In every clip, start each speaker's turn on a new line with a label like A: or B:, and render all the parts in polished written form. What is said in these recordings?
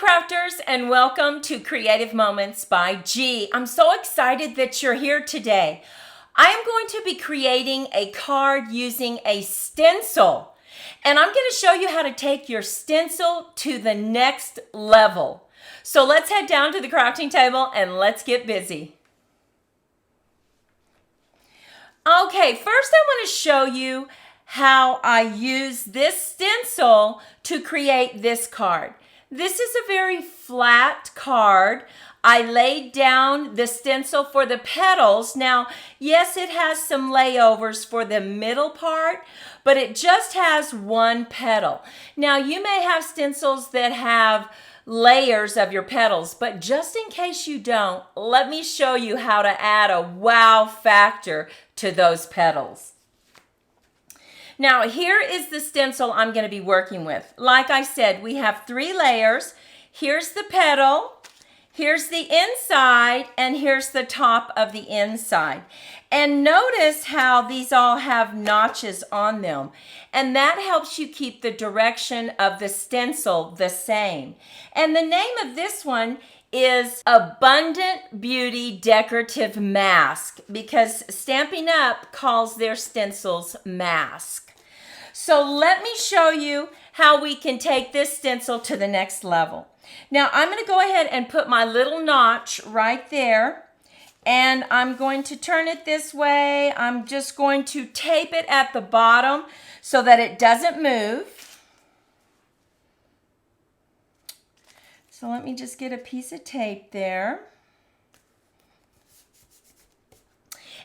A: crafters, and welcome to Creative Moments by G. I'm so excited that you're here today. I am going to be creating a card using a stencil, and I'm going to show you how to take your stencil to the next level. So let's head down to the crafting table and let's get busy. Okay, first I want to show you how I use this stencil to create this card. This is a very flat card. I laid down the stencil for the petals. Now, yes, it has some layovers for the middle part, but it just has one petal. Now, you may have stencils that have layers of your petals, but just in case you don't, let me show you how to add a wow factor to those petals. Now, here is the stencil I'm going to be working with. Like I said, we have 3 layers. Here's the petal, here's the inside, and here's the top of the inside. And notice how these all have notches on them. And that helps you keep the direction of the stencil the same. And the name of this one is Abundant Beauty Decorative Mask, because Stampin' Up! Calls their stencils mask. So let me show you how we can take this stencil to the next level. Now I'm going to go ahead and put my little notch right there, and I'm going to turn it this way. I'm just going to tape it at the bottom so that it doesn't move. So let me just get a piece of tape there.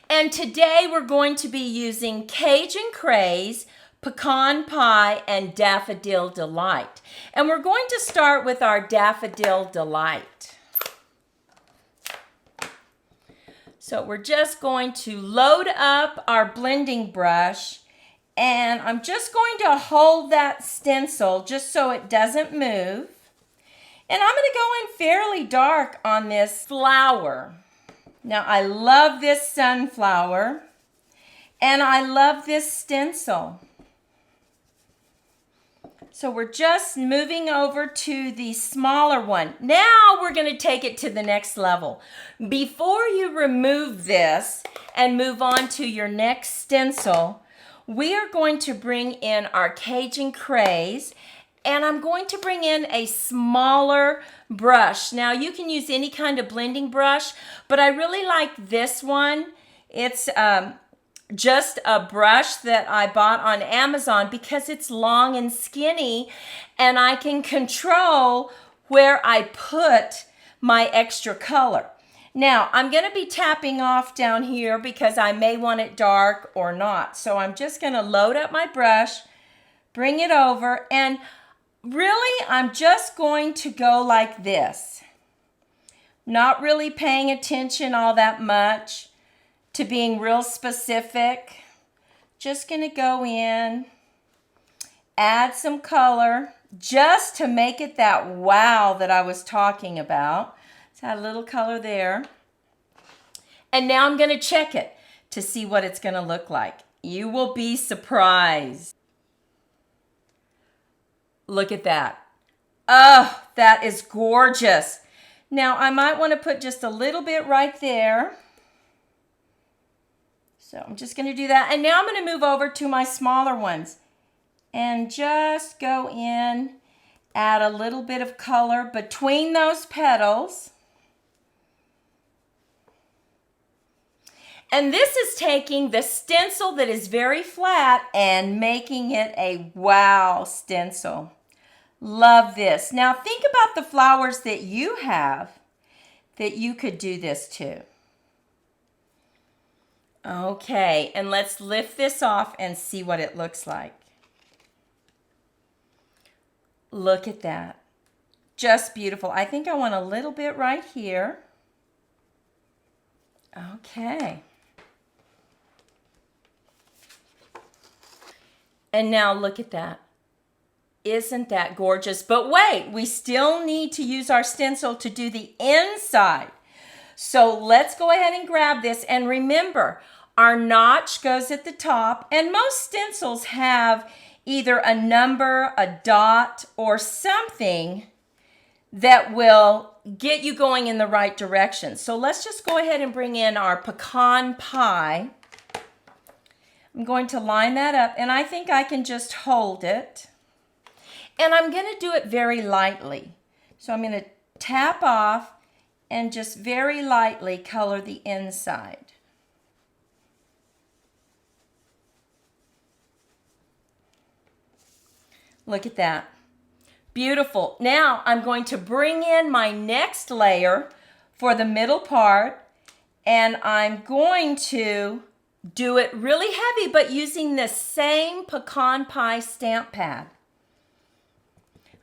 A: And today we're going to be using Cajun Craze, Pecan Pie, and Daffodil Delight. And we're going to start with our Daffodil Delight. So we're just going to load up our blending brush, and I'm just going to hold that stencil just so it doesn't move. And I'm going to go in fairly dark on this flower. Now, I love this sunflower, and I love this stencil. So we're just moving over to the smaller one. Now we're going to take it to the next level. Before you remove this and move on to your next stencil, we are going to bring in our Cajun Craze, and I'm going to bring in a smaller brush. Now you can use any kind of blending brush, but I really like this one. It's just a brush that I bought on Amazon because it's long and skinny, and I can control where I put my extra color. Now, I'm going to be tapping off down here because I may want it dark or not. So I'm just going to load up my brush, bring it over, and really I'm just going to go like this. Not really paying attention all that much to being real specific. Just going to go in, add some color just to make it that wow that I was talking about. Let's add a little color there. And now I'm going to check it to see what it's going to look like. You will be surprised. Look at that. Oh, that is gorgeous. Now I might want to put just a little bit right there. So I'm just going to do that. And now I'm going to move over to my smaller ones and just go in, add a little bit of color between those petals. And this is taking the stencil that is very flat and making it a wow stencil. Love this. Now think about the flowers that you have that you could do this to. Okay, and let's lift this off and see what it looks like. Look at that. Just beautiful. I think I want a little bit right here. Okay. And now look at that. Isn't that gorgeous? But wait, we still need to use our stencil to do the inside. So let's go ahead and grab this, and remember, our notch goes at the top, and most stencils have either a number, a dot, or something that will get you going in the right direction. So let's just go ahead and bring in our pecan pie. I'm going to line that up, and I think I can just hold it. And I'm going to do it very lightly. So I'm going to tap off and just very lightly color the inside. Look at that. Beautiful. Now I'm going to bring in my next layer for the middle part, and I'm going to do it really heavy, but using the same pecan pie stamp pad.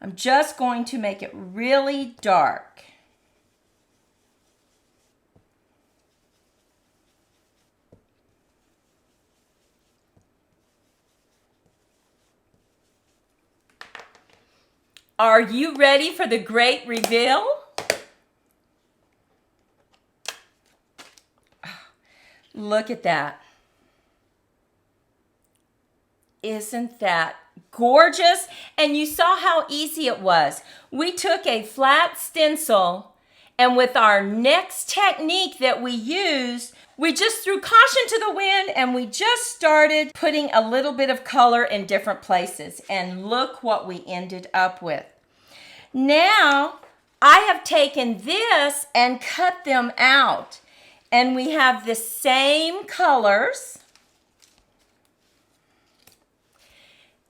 A: I'm just going to make it really dark. Are you ready for the great reveal? Look at that. Isn't that gorgeous? And you saw how easy it was. We took a flat stencil, and with our next technique that we used, we just threw caution to the wind and we just started putting a little bit of color in different places. And look what we ended up with. Now, I have taken this and cut them out. And we have the same colors.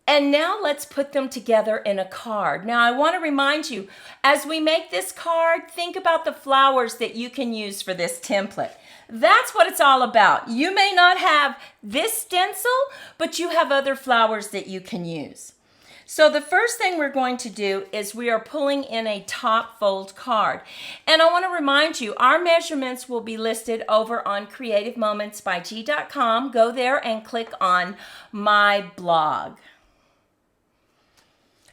A: And now let's put them together in a card. Now I want to remind you, as we make this card, think about the flowers that you can use for this template. That's what it's all about. You may not have this stencil, but you have other flowers that you can use. So the first thing we're going to do is we are pulling in a top fold card. And I want to remind you, our measurements will be listed over on creativemomentsbyg.com. Go there and click on my blog.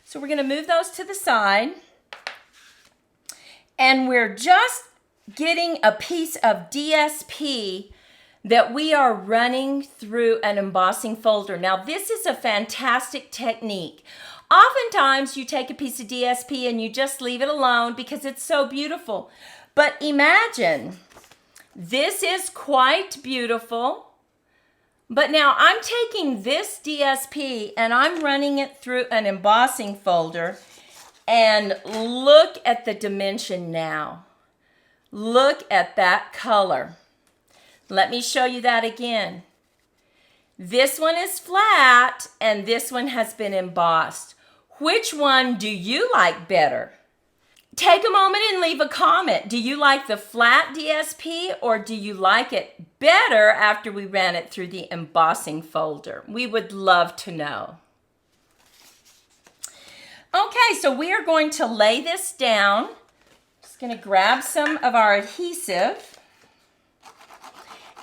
A: So we're going to move those to the side. And we're just getting a piece of DSP that we are running through an embossing folder. Now, this is a fantastic technique. Oftentimes, you take a piece of DSP and you just leave it alone because it's so beautiful. But imagine, this is quite beautiful. But now I'm taking this DSP and I'm running it through an embossing folder, and look at the dimension now. Look at that color. Let me show you that again. This one is flat and this one has been embossed. Which one do you like better? Take a moment and leave a comment. Do you like the flat DSP, or do you like it better after we ran it through the embossing folder? We would love to know. Okay, so we are going to lay this down. Just going to grab some of our adhesive.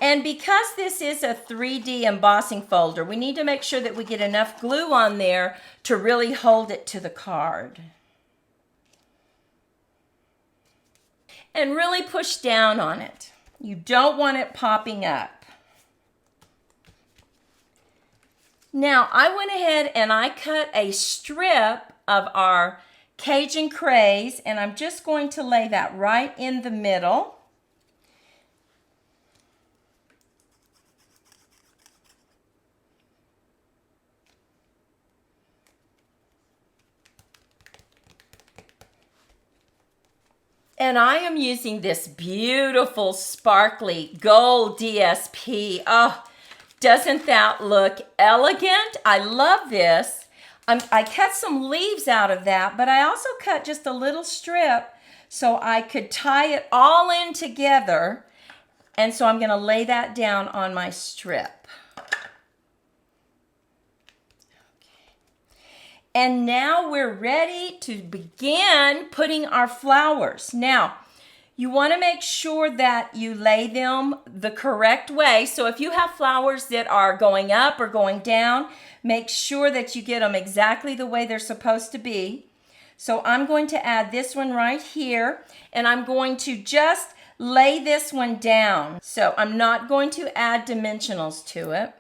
A: And because this is a 3D embossing folder, we need to make sure that we get enough glue on there to really hold it to the card. And really push down on it. You don't want it popping up. Now, I went ahead and I cut a strip of our Cajun Craze, and I'm just going to lay that right in the middle. And I am using this beautiful sparkly gold DSP. Oh, doesn't that look elegant? I love this. I cut some leaves out of that, but I also cut just a little strip so I could tie it all in together. And so I'm going to lay that down on my strip. And now we're ready to begin putting our flowers. Now, you want to make sure that you lay them the correct way. So if you have flowers that are going up or going down, make sure that you get them exactly the way they're supposed to be. So I'm going to add this one right here, and I'm going to just lay this one down. So I'm not going to add dimensionals to it.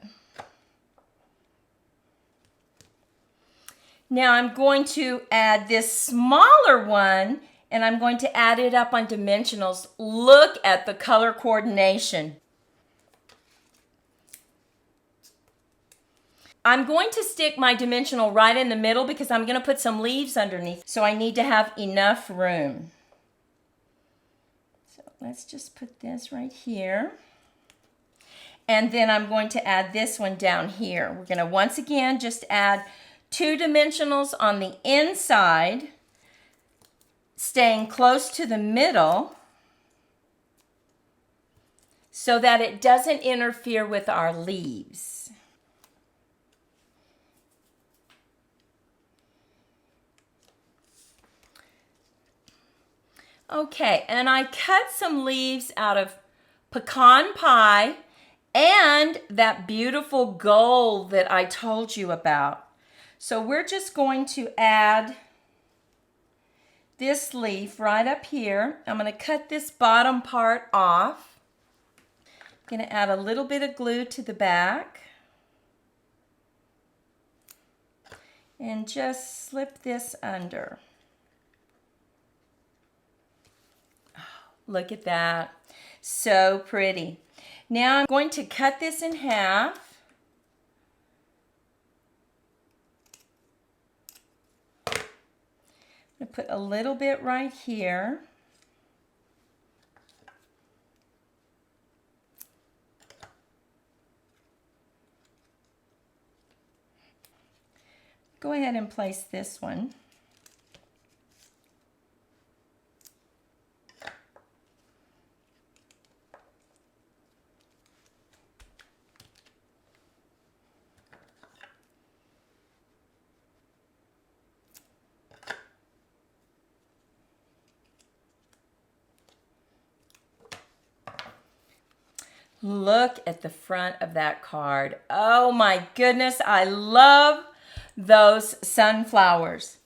A: Now I'm going to add this smaller one and I'm going to add it up on dimensionals. Look at the color coordination. I'm going to stick my dimensional right in the middle because I'm going to put some leaves underneath, so I need to have enough room. So let's just put this right here. And then I'm going to add this one down here. We're going to once again just add 2 dimensionals on the inside, staying close to the middle so that it doesn't interfere with our leaves. Okay, and I cut some leaves out of pecan pie and that beautiful gold that I told you about. So we're just going to add this leaf right up here. I'm going to cut this bottom part off. I'm going to add a little bit of glue to the back. And just slip this under. Look at that. So pretty. Now I'm going to cut this in half. I'm going to put a little bit right here. Go ahead and place this one. Look at the front of that card. Oh my goodness, I love those sunflowers.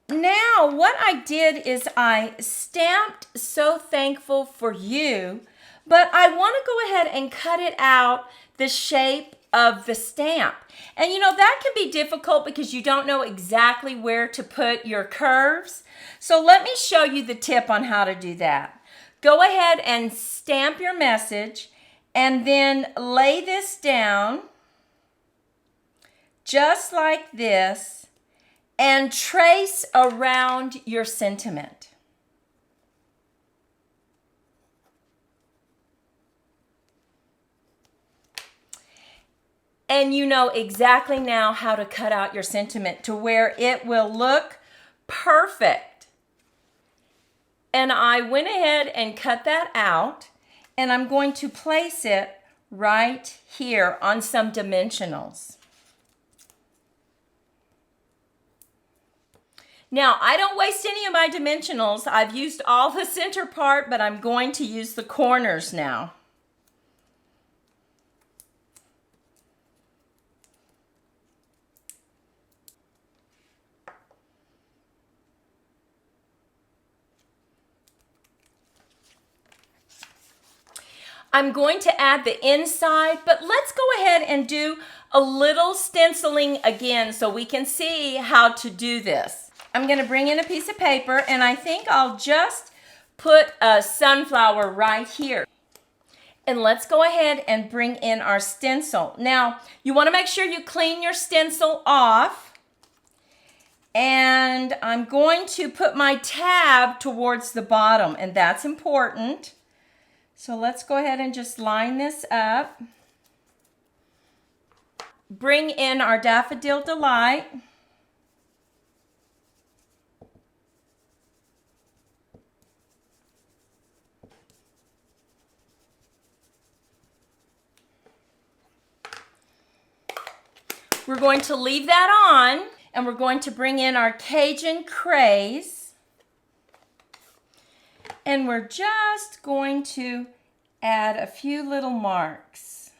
A: Now, what I did is I stamped "So Thankful for You," but I want to go ahead and cut it out the shape of the stamp. And you know, that can be difficult because you don't know exactly where to put your curves. So let me show you the tip on how to do that. Go ahead and stamp your message and then lay this down just like this and trace around your sentiment. And you know exactly now how to cut out your sentiment to where it will look perfect. And I went ahead and cut that out, and I'm going to place it right here on some dimensionals. Now, I don't waste any of my dimensionals. I've used all the center part, but I'm going to use the corners now. I'm going to add the inside, but let's go ahead and do a little stenciling again so we can see how to do this. I'm going to bring in a piece of paper, and I think I'll just put a sunflower right here. And let's go ahead and bring in our stencil. Now, you want to make sure you clean your stencil off. And I'm going to put my tab towards the bottom, and that's important. So let's go ahead and just line this up. Bring in our Daffodil Delight. We're going to leave that on, and we're going to bring in our Cajun Craze. And we're just going to add a few little marks.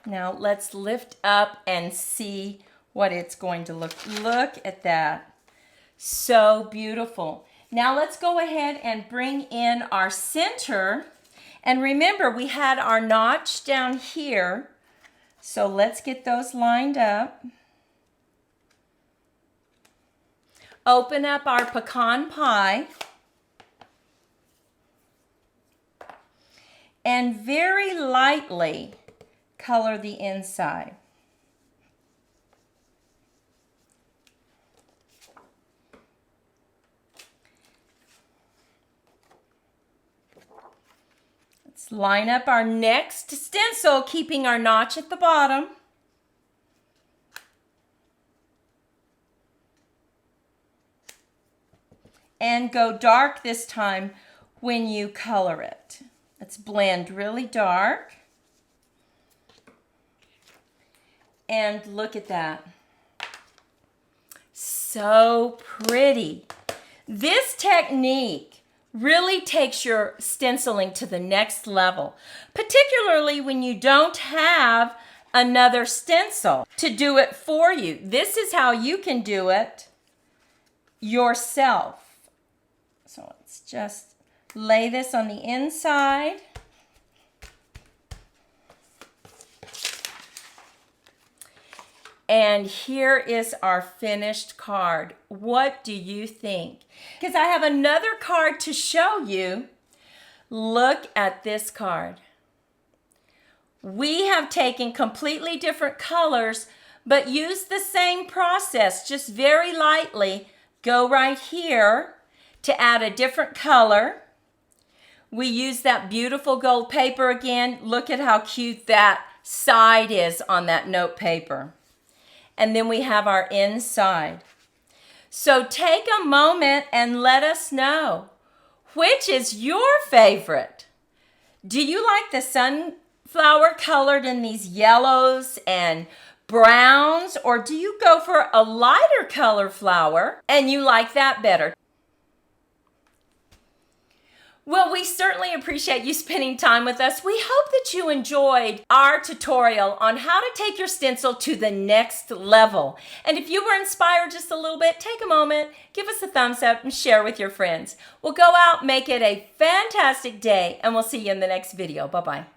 A: Now let's lift up and see what it's going to look. Look at that. So beautiful. Now let's go ahead and bring in our center. And remember, we had our notch down here. So let's get those lined up. Open up our pecan pie. And very lightly color the inside. Let's line up our next stencil, keeping our notch at the bottom. And go dark this time when you color it. Let's blend really dark. And look at that. So pretty. This technique really takes your stenciling to the next level, particularly when you don't have another stencil to do it for you. This is how you can do it yourself. So let's just lay this on the inside. And here is our finished card. What do you think? Because I have another card to show you. Look at this card. We have taken completely different colors, but used the same process, just very lightly. Go right here to add a different color. We use that beautiful gold paper again. Look at how cute that side is on that note paper. And then we have our inside. So take a moment and let us know, which is your favorite? Do you like the sunflower colored in these yellows and browns, or do you go for a lighter color flower and you like that better? Well, we certainly appreciate you spending time with us. We hope that you enjoyed our tutorial on how to take your stencil to the next level. And if you were inspired just a little bit, take a moment, give us a thumbs up, and share with your friends. Well, go out, make it a fantastic day, and we'll see you in the next video. Bye-bye.